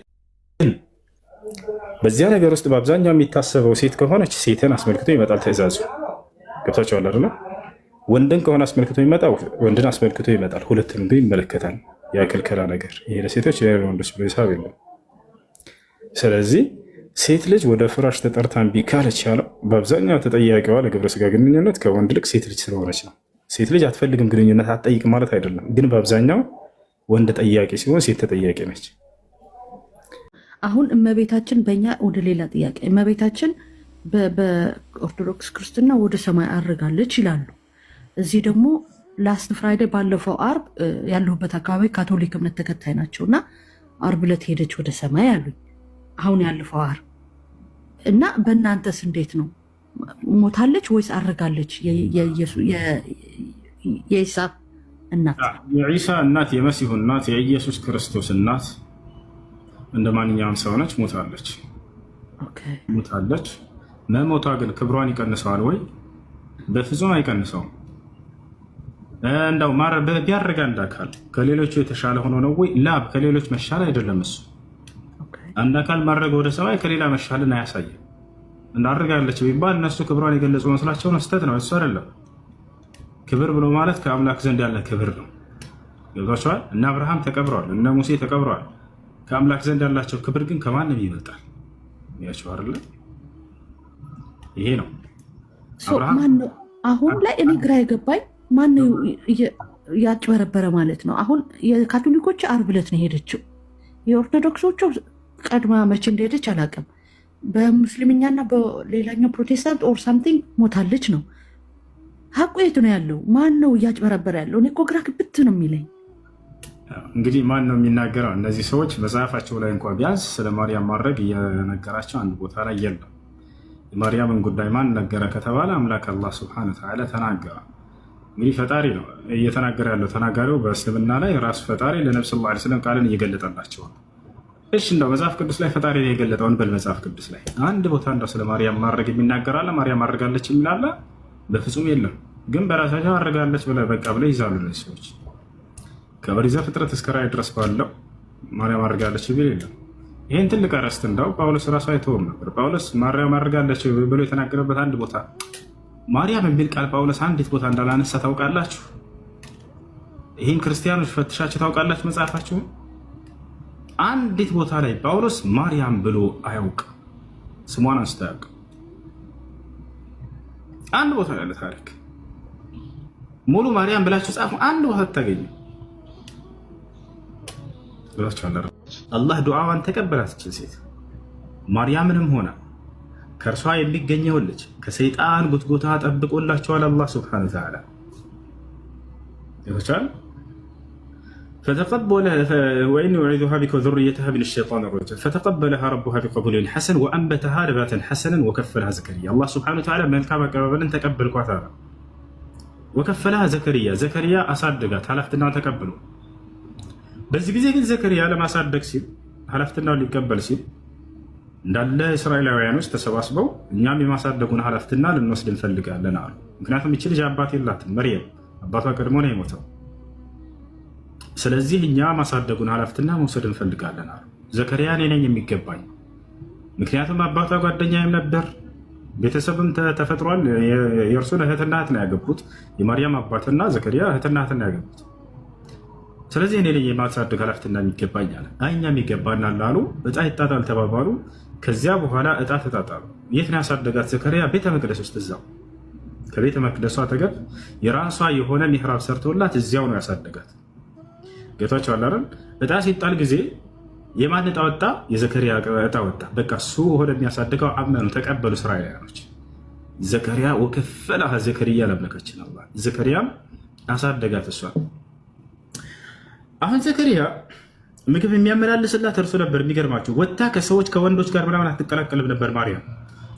በዚያ ነገር ውስጥ በአብዛኛው የሚታሰበው ሴት ከሆነች ሴትን አስመልክቶ ይመጣል ትእዛዙ። ገብታችኋል አይደለ? ወንድን ከሆነ አስመልክቶ ይመጣል፣ ወንድን አስመልክቶ ይመጣል። ሁለቱንም ግን ይመለከታል። የክልከላ ነገር ይሄ ለሴቶች ለወንዶች በሂሳብ የለም። ስለዚህ ሴት ልጅ ወደ ፍራሽ ተጠርታ እምቢ ካለች ያለው በአብዛኛው ተጠያቂዋ ለግብረ ስጋ ግንኙነት ከወንድ ልቅ ሴት ልጅ ስለሆነች ነው። ሴት ልጅ አትፈልግም ግንኙነት አትጠይቅ ማለት አይደለም፣ ግን በአብዛኛው ወንድ ጠያቂ ሲሆን ሴት ተጠያቂ ነች። አሁን እመቤታችን በእኛ ወደ ሌላ ጥያቄ እመቤታችን በኦርቶዶክስ ክርስትና ወደ ሰማይ አድርጋለች ይላሉ። እዚህ ደግሞ ላስት ፍራይዴ ባለፈው አርብ ያለሁበት አካባቢ ካቶሊክ እምነት ተከታይ ናቸው እና አርብ ዕለት ሄደች ወደ ሰማይ አሉኝ። አሁን ያለፈው አርብ እና በእናንተስ እንዴት ነው? ሞታለች ወይስ አድርጋለች? የኢሳ እናት የኢሳ እናት የመሲሁ እናት የኢየሱስ ክርስቶስ እናት እንደ ማንኛውም ሰው ነች። ሞታለች ሞታለች። መሞቷ ግን ክብሯን ይቀንሰዋል ወይ? በፍጹም አይቀንሰውም። እንዳው ቢያደርጋ እንዳካል ከሌሎቹ የተሻለ ሆኖ ነው ወይ? ላብ ከሌሎች መሻል አይደለም። እሱ አንድ አካል ማድረግ ወደ ሰማይ ከሌላ መሻልን አያሳይም። እንዳደርጋለች ቢባል እነሱ ክብሯን የገለጹ መስላቸው ነው። ስህተት ነው። እሱ አይደለም። ክብር ብሎ ማለት ከአምላክ ዘንድ ያለ ክብር ነው። ገብቷቸዋል። እነ አብርሃም ተቀብረዋል፣ እነ ሙሴ ተቀብረዋል። ከአምላክ ዘንድ ያላቸው ክብር ግን ከማንም ይበልጣል። ያቸው አይደለ? ይሄ ነው አሁን ላይ እኔ ግራ የገባኝ ማነው ያጭበረበረ ማለት ነው። አሁን የካቶሊኮች አርብ ዕለት ነው ሄደችው። የኦርቶዶክሶቹ ቀድማ መቼ እንደሄደች አላውቅም። በሙስሊምኛና በሌላኛው ፕሮቴስታንት ኦር ሳምቲንግ ሞታለች ነው። ሀቁ የት ነው ያለው? ማን ነው እያጭበረበረ ያለው? እኔ እኮ ግራ ክብት ነው የሚለኝ። እንግዲህ ማን ነው የሚናገረው? እነዚህ ሰዎች መጽሐፋቸው ላይ እንኳ ቢያንስ ስለ ማርያም ማድረግ እየነገራቸው አንድ ቦታ ላይ የለም። የማርያምን ጉዳይ ማን ነገረ ከተባለ አምላክ አላህ ሱብሓነሁ ወተዓላ ተናገረ። እንግዲህ ፈጣሪ ነው እየተናገረ ያለው። ተናጋሪው በእስልምና ላይ ራሱ ፈጣሪ ለነብዩ ሰለላሁ ዐለይሂ ወሰለም ቃልን እየገለጠላቸው ነው። እሺ እንደው መጽሐፍ ቅዱስ ላይ ፈጣሪ የገለጠውን በል መጽሐፍ ቅዱስ ላይ አንድ ቦታ እንደው ስለ ማርያም ማድረግ የሚናገር አለ? ማርያም አድርጋለች የሚል አለ? በፍጹም የለም። ግን በራሳቸው አድርጋለች ብለህ በቃ ብለህ ይዛሉ እነዚህ ሰዎች። ከኦሪት ዘፍጥረት እስከ ራዕይ ድረስ ባለው ማርያም አድርጋለች የሚል የለም። ይህን ትልቅ አረስት እንዳው ጳውሎስ ራሱ አይተውም ነበር። ጳውሎስ ማርያም አድርጋለች ብሎ የተናገረበት አንድ ቦታ ማርያም የሚል ቃል ጳውሎስ አንዲት ቦታ እንዳላነሳ ታውቃላችሁ? ይህን ክርስቲያኖች ፈትሻችሁ ታውቃላችሁ? መጽሐፋችሁ አንዲት ቦታ ላይ ጳውሎስ ማርያም ብሎ አያውቅም። ስሟን አንስቶ አያውቅም። አንድ ቦታ ያለ ታሪክ ሙሉ ማርያም ብላችሁ ጻፉ፣ አንድ ቦታ ታገኙ። አላህ ዱዓዋን ተቀበላት። ይችል ሴት ማርያምንም ሆነ ከእርሷ የሚገኘውን ልጅ ከሰይጣን ጉትጎታ ጠብቆላቸዋል አላህ ሱብሓነሁ ወተዓላ። ይወቻል ወኢኒ ኡዒዙሃ ቢከ ወዙርየተሃ ሚነ ሸይጣኒ ረጂም ፈተቀበለሃ ረቡሃ ቢቀቡሊን ሐሰን ወአንበተሃ ነባተን ሐሰነን ወከፈለሃ ዘከሪያ። አላህ ሱብሓነሁ ወተዓላ መልካም አቀባበልን ተቀበልኳት አለ። ወከፈለሃ ዘከሪያ አሳደጋት፣ ኃላፊነቱን ተቀብሎ። በዚህ ጊዜ ግን ዘከሪያ ለማሳደግ ሲል ኃላፊነቱን ሊቀበል ሲል እንዳለ እስራኤላውያኖች ተሰባስበው እኛም የማሳደጉን ኃላፊነት ልንወስድ እንፈልጋለን አሉ። ምክንያቱም ይቺ ልጅ አባት የላትም፣ መርየም አባቷ ቀድሞ ነው የሞተው። ስለዚህ እኛ ማሳደጉን ኃላፊነት መውሰድ እንፈልጋለን አሉ። ዘከሪያ እኔ ነኝ የሚገባኝ፣ ምክንያቱም አባቷ ጓደኛዬም ነበር፣ ቤተሰብም ተፈጥሯል። የእርሱን እህትና እህት ነው ያገቡት። የማርያም አባትና ዘከሪያ እህትና እህት ነው ያገቡት። ስለዚህ እኔ ነኝ የማሳደግ ኃላፊነት የሚገባኝ አለ። እኛም ይገባናል አሉ። እጣ ይጣጣል ተባባሉ። ከዚያ በኋላ እጣ ተጣጣሉ። የት ነው ያሳደጋት? ዘከሪያ ቤተ መቅደስ ውስጥ፣ እዛው ከቤተ መቅደሷ አጠገብ የራሷ የሆነ ሚህራብ ሰርቶላት እዚያው ነው ያሳደጋት። ጌታቸው አላረን እጣ ሲጣል ጊዜ የማን እጣ ወጣ? የዘከሪያ እጣ ወጣ። በቃ እሱ ሆነ የሚያሳድገው አመኑ፣ ተቀበሉ እስራኤላውያኖች። ዘከሪያ ወከፈለሃ ዘከሪያ ለምለከችን አላህ ዘከሪያም አሳደጋት እሷ። አሁን ዘከሪያ ምግብ የሚያመላልስላት እርሱ ነበር። የሚገርማችሁ ወጥታ ከሰዎች ከወንዶች ጋር ምናምን አትቀላቀልም ነበር። ማርያም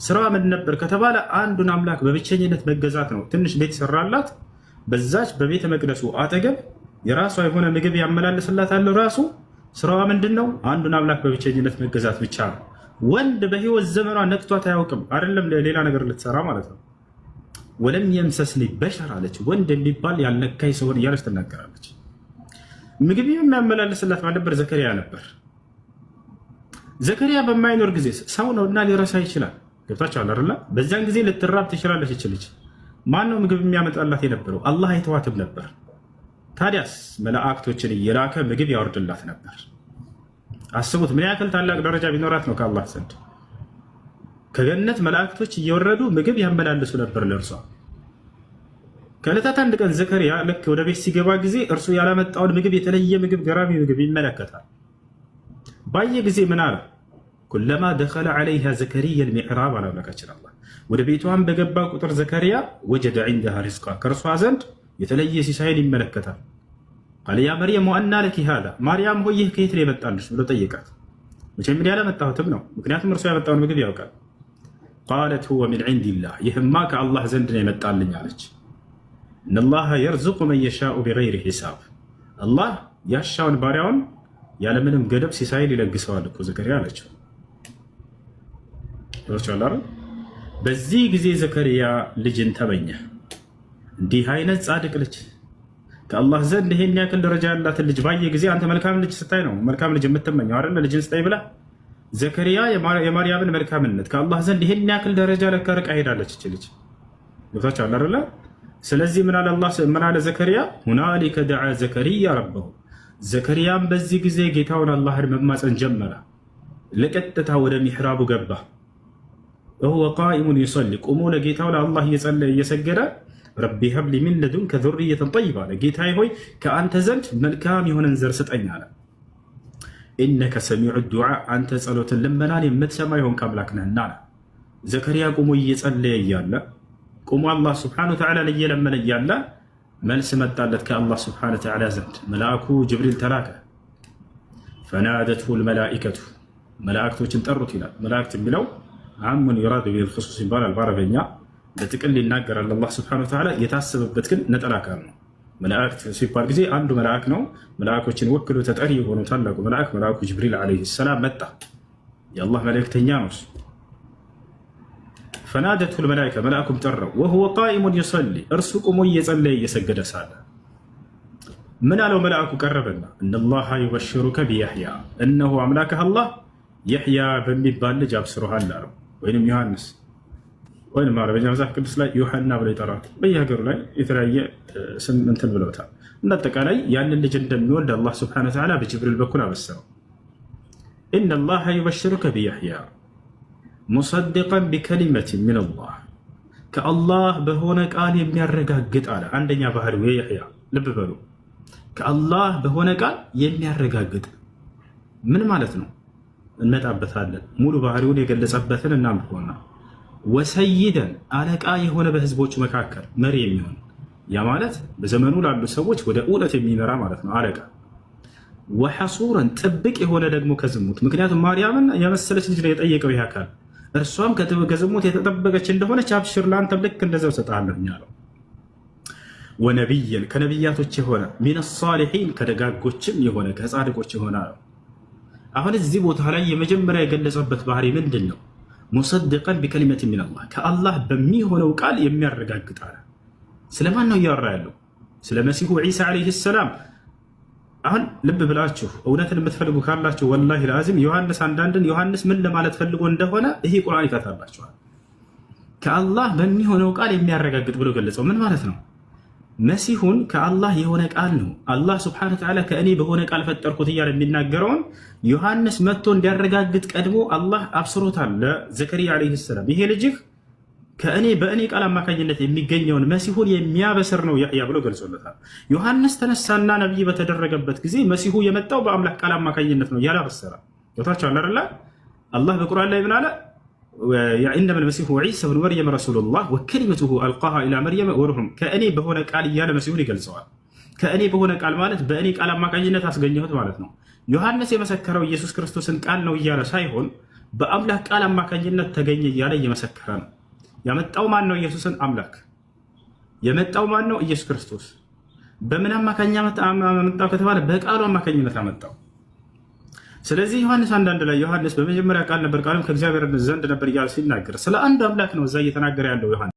ስራዋ ምን ነበር ከተባለ አንዱን አምላክ በብቸኝነት መገዛት ነው። ትንሽ ቤት ሰራላት። በዛች በቤተ መቅደሱ አጠገብ የራሷ የሆነ ምግብ ያመላልስላት አለው። ራሱ ስራዋ ምንድን ነው? አንዱን አምላክ በብቸኝነት መገዛት ብቻ ነው። ወንድ በህይወት ዘመኗ ነክቷት አያውቅም። አይደለም ሌላ ነገር ልትሰራ ማለት ነው። ወለም የምሰስኒ በሸር አለች። ወንድ የሚባል ያልነካኝ ሰውን እያለች ትናገራለች። ምግብ የሚያመላልስላት ማን ነበር? ዘከሪያ ነበር። ዘከሪያ በማይኖር ጊዜ ሰው ነውና ሊረሳ ይችላል። ገብታችኋል አይደል? በዛን ጊዜ ልትራብ ትችላለች ይችልች። ማን ነው ምግብ የሚያመጣላት የነበረው? አላህ አይተዋትም ነበር። ታዲያስ መላእክቶችን እየላከ ምግብ ያወርድላት ነበር። አስቡት ምን ያክል ታላቅ ደረጃ ቢኖራት ነው ከአላህ ዘንድ። ከገነት መላእክቶች እየወረዱ ምግብ ያመላልሱ ነበር ለእርሷ። ከዕለታት አንድ ቀን ዘከሪያ ልክ ወደ ቤት ሲገባ ጊዜ እርሱ ያላመጣውን ምግብ፣ የተለየ ምግብ፣ ገራሚ ምግብ ይመለከታል። ባየ ጊዜ ምን አለ? ኩለማ ደኸለ ዐለይሃ ዘከሪያ ልሚዕራብ አለ አምላካችን አላህ። ወደ ቤቷን በገባ ቁጥር ዘከሪያ ወጀደ ዒንደሃ ሪዝቃ፣ ከእርሷ ዘንድ የተለየ ሲሳይን ይመለከታል። ቃለ ያ መርየም ወአና ለኪ ሃዛ፣ ማርያም ሆይ ይህ ከየት ነው የመጣልሽ ብሎ ጠየቃት። መቼም እንዲህ ያላመጣሁትም ነው፣ ምክንያቱም እርሱ ያመጣውን ምግብ ያውቃል። ቃለት ሁወ ሚን ዒንዲላህ፣ ይህማ ከአላህ ዘንድ ነው የመጣልኝ አለች። እነላሃ የርዙቁ መን የሻኡ ቢገይሪ ሒሳብ፣ አላህ ያሻውን ባሪያውን ያለምንም ገደብ ሲሳይን ይለግሰዋል እኮ ዘከሪያ አለችው። በዚህ ጊዜ ዘከሪያ ልጅን ተመኘ። እንዲህ አይነት ጻድቅ ልጅ ከአላህ ዘንድ ይሄን ያክል ደረጃ ያላትን ልጅ ባየ ጊዜ አንተ መልካም ልጅ ስታይ ነው መልካም ልጅ የምትመኘው አይደል? ልጅን ስታይ ብላ ዘከሪያ የማርያምን መልካምነት ከአላህ ዘንድ ይሄን ያክል ደረጃ ለካ ርቃ ሄዳለች እች ልጅ ቦታቸው አይደለ? ስለዚህ ምን አለ ዘከሪያ? ሁናሊከ ደዓ ዘከሪያ ረበሁ፣ ዘከሪያም በዚህ ጊዜ ጌታውን አላህን መማፀን ጀመረ። ለቀጥታ ወደ ሚሕራቡ ገባ። ወሁወ ቃኢሙን ይሰሊ፣ ቁሞ ለጌታው ለአላህ እየጸለየ እየሰገደ ረቢ ሀብሊ ሚን ለዱንከ ዙርየተን ጠይባ አለ። ጌታዬ ሆይ ከአንተ ዘንድ መልካም የሆነን ዘር ስጠኝ አለ። ኢነከ ሰሚዑ ዱዓ፣ አንተ ጸሎትን ልመናን የምትሰማ የሆንክ አምላክ ነህና አለ። ዘከሪያ ቁሞ እየጸለየ እያለ ቁሞ አላህ ስብሓነሁ ወተዓላ እየለመነ እያለ መልስ መጣለት ከአላህ ስብሓነሁ ወተዓላ ዘንድ። መልአኩ ጅብሪል ተላከ። ፈናደትሁ ልመላኢከቱ፣ መላእክቶችን ጠሩት ይላል። መላእክት የሚለው አሙን ዩራዱ ቢል ኹሱስ ይባላል በአረበኛ። በጥቅል ይናገራል አላህ ስብሐነሁ ወተዓላ፣ የታሰበበት ግን ነጠላ ቃል ነው። መላእክት ሲባል ጊዜ አንዱ መልአክ ነው። መልአኮችን ወክሎ ተጠሪ የሆኑ ታላቁ መልአክ መልአኩ ጅብሪል ዓለይሂ ሰላም መጣ። የአላህ መልእክተኛ ነው። ፈናደትሁ ልመላኢካ፣ መልአኩም ጠራው። ወሁወ ቃኢሙን ይሰሊ፣ እርሱ ቁሞ እየጸለየ እየሰገደ ሳለ ምን አለው መልአኩ? ቀረበና እነላሃ ዩበሽሩከ ቢያሕያ፣ እነሆ አምላክህ አላህ የሕያ በሚባል ልጅ አብስሮሃል አለው። ወይም ዮሐንስ ወይም አረበኛ መጽሐፍ ቅዱስ ላይ ዮሐና ብለው ይጠራል። በየሀገሩ ላይ የተለያየ ስም እንትን ብለውታል። እንደ አጠቃላይ ያንን ልጅ እንደሚወልድ አላህ ስብሐነሁ ወተዓላ በጅብሪል በኩል አበሰረው። ኢነላሃ ዩበሽሩከ ቢያሕያ ሙሰዲቀን ቢከሊመቲን ሚነላህ፣ ከአላህ በሆነ ቃል የሚያረጋግጥ አለ። አንደኛ ባህሪው የያሕያ ልብ በሉ፣ ከአላህ በሆነ ቃል የሚያረጋግጥ ምን ማለት ነው? እንመጣበታለን። ሙሉ ባህሪውን የገለጸበትን እናምርኮና ወሰይደን፣ አለቃ የሆነ በህዝቦቹ መካከል መሪ የሚሆን ያ ማለት በዘመኑ ላሉ ሰዎች ወደ እውነት የሚመራ ማለት ነው አለቃ። ወሐሱረን፣ ጥብቅ የሆነ ደግሞ ከዝሙት። ምክንያቱም ማርያምን የመሰለች ልጅ ነው የጠየቀው ይህ አካል። እርሷም ከዝሙት የተጠበቀች እንደሆነች አብሽር፣ ለአንተም ልክ እንደዛው እሰጥሃለሁ አለው። ወነቢየን፣ ከነቢያቶች የሆነ ሚነ ሳሊሒን፣ ከደጋጎችም የሆነ ከጻድቆች የሆነ አለው። አሁን እዚህ ቦታ ላይ የመጀመሪያ የገለጸበት ባህሪ ምንድን ነው? ሙሰድቀን ቢከሊመት ሚነላህ፣ ከአላህ በሚሆነው ቃል የሚያረጋግጥ አለ። ስለማን ነው እያወራ ያለው? ስለ መሲሁ ዒሳ ዓለይሂ ሰላም። አሁን ልብ ብላችሁ እውነትን የምትፈልጉ ካላችሁ ወላሂ ለአዚም ዮሐንስ አንዳንድን ዮሐንስ ምን ለማለት ፈልጎ እንደሆነ ይሄ ቁርአን ይፈታላችኋል። ከአላህ በሚሆነው ቃል የሚያረጋግጥ ብሎ ገለጸው። ምን ማለት ነው? መሲሁን ከአላህ የሆነ ቃል ነው። አላህ ስብሐነሁ ወተዓላ ከእኔ በሆነ ቃል ፈጠርኩት እያለ የሚናገረውን ዮሐንስ መጥቶ እንዲያረጋግጥ ቀድሞ አላህ አብስሮታል ለዘከሪያ ዓለይሂ ሰላም። ይሄ ልጅህ በእኔ ቃል አማካኝነት የሚገኘውን መሲሁን የሚያበስር ነው ያሕያ ብሎ ገልጾለታል። ዮሐንስ ተነሳና ነቢይ በተደረገበት ጊዜ መሲሁ የመጣው በአምላክ ቃል አማካኝነት ነው ያላበሰረ ቦታቸው አለ። አላህ በቁርአን ላይ ምን አለ? ኢነማ ልመሲሑ ዒሳ ብኑ መርየም ረሱሉላህ ወከሊመቱሁ አልቃሃ ኢላ መርየም ወሩሑም፣ ከእኔ በሆነ ቃል እያለ መሲሁን ይገልጸዋል። ከእኔ በሆነ ቃል ማለት በእኔ ቃል አማካኝነት አስገኘሁት ማለት ነው። ዮሐንስ የመሰከረው ኢየሱስ ክርስቶስን ቃል ነው እያለ ሳይሆን በአምላክ ቃል አማካኝነት ተገኘ እያለ እየመሰከረ ነው። ያመጣው ማን ነው? ኢየሱስን አምላክ። የመጣው ማን ነው? ኢየሱስ ክርስቶስ። በምን አማካኛ መጣው ከተባለ በቃሉ አማካኝነት አመጣው። ስለዚህ ዮሐንስ አንዳንድ ላይ ዮሐንስ በመጀመሪያ ቃል ነበር፣ ቃልም ከእግዚአብሔር ዘንድ ነበር እያለ ሲናገር ስለ አንድ አምላክ ነው እዛ እየተናገረ ያለው ዮሐንስ።